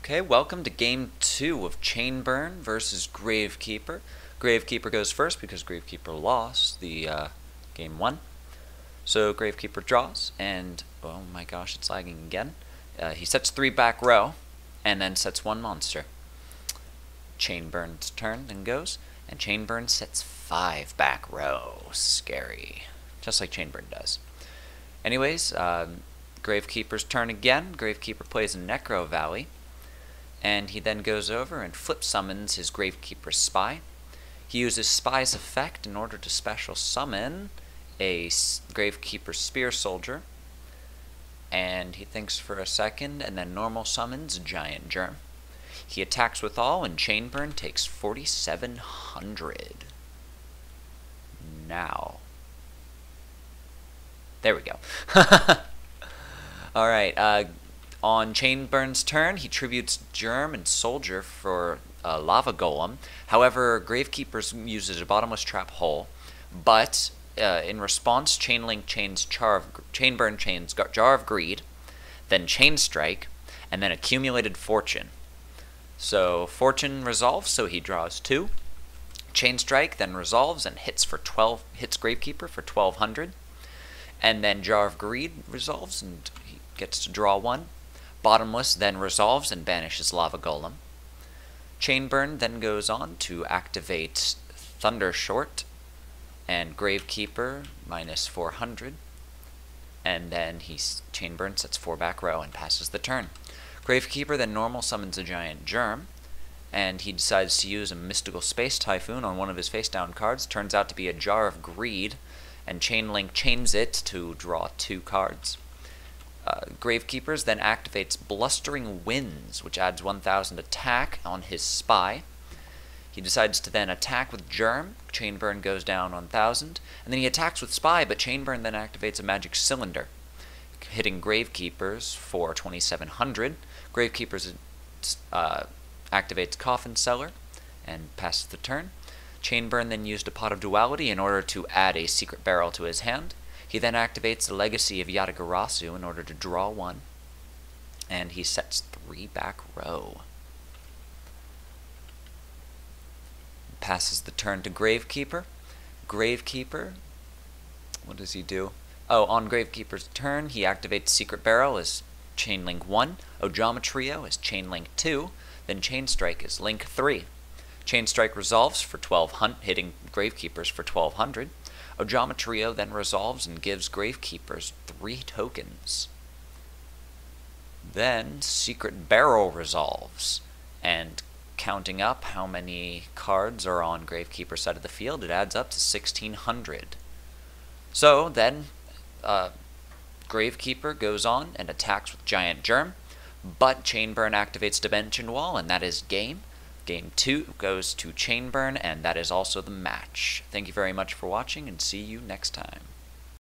Okay, welcome to Game 2 of Chainburn versus Gravekeeper. Gravekeeper goes first because Gravekeeper lost the Game 1. So Gravekeeper draws, and oh my gosh, it's lagging again. He sets 3 back row, and then sets 1 monster. Chainburn's turn then goes, and Chainburn sets 5 back row. Scary. Just like Chainburn does. Anyways, Gravekeeper's turn again. Gravekeeper plays a Necro Valley. And he then goes over and flip summons his Gravekeeper Spy. He uses Spy's effect in order to special summon a Gravekeeper Spear Soldier. And he thinks for a second and then normal summons Giant Germ. He attacks with all and Chainburn takes 4,700. Now. There we go. Alright, on Chainburn's turn, he tributes Germ and Soldier for Lava Golem. However, Gravekeeper uses a Bottomless Trap Hole, but in response, Chainburn chains Jar of Greed, then Chain Strike, and then Accumulated Fortune. So Fortune resolves, so he draws 2. Chain Strike then resolves and hits Gravekeeper for 1,200, and then Jar of Greed resolves and he gets to draw 1. Bottomless then resolves and banishes Lava Golem. Chainburn then goes on to activate Thunder Short and Gravekeeper minus 400. And then Chainburn sets 4 back row and passes the turn. Gravekeeper then normal summons a Giant Germ, and he decides to use a Mystical Space Typhoon on one of his face down cards. Turns out to be a Jar of Greed, and Chainlink chains it to draw 2 cards. Gravekeepers then activates Blustering Winds, which adds 1,000 attack on his Spy. He decides to then attack with Germ. Chainburn goes down 1,000. And then he attacks with Spy, but Chainburn then activates a Magic Cylinder, hitting Gravekeepers for 2,700. Gravekeepers activates Coffin Seller and passes the turn. Chainburn then used a Pot of Duality in order to add a Secret Barrel to his hand. He then activates the Legacy of Yatagarasu in order to draw 1, and he sets 3 back row. Passes the turn to Gravekeeper. Gravekeeper, what does he do? Oh, on Gravekeeper's turn, he activates Secret Barrel as Chainlink 1, Ojometrio as Chainlink 2, then Chain Strike as Link 3. Chain Strike resolves for 1,200, hitting Gravekeepers for 1,200. Ojometrio then resolves and gives Gravekeepers 3 tokens. Then Secret Barrel resolves, and counting up how many cards are on Gravekeeper's side of the field, it adds up to 1,600. So then Gravekeeper goes on and attacks with Giant Germ, but Chainburn activates Dimension Wall, and that is game. Game 2 goes to Chainburn, and that is also the match. Thank you very much for watching, and see you next time.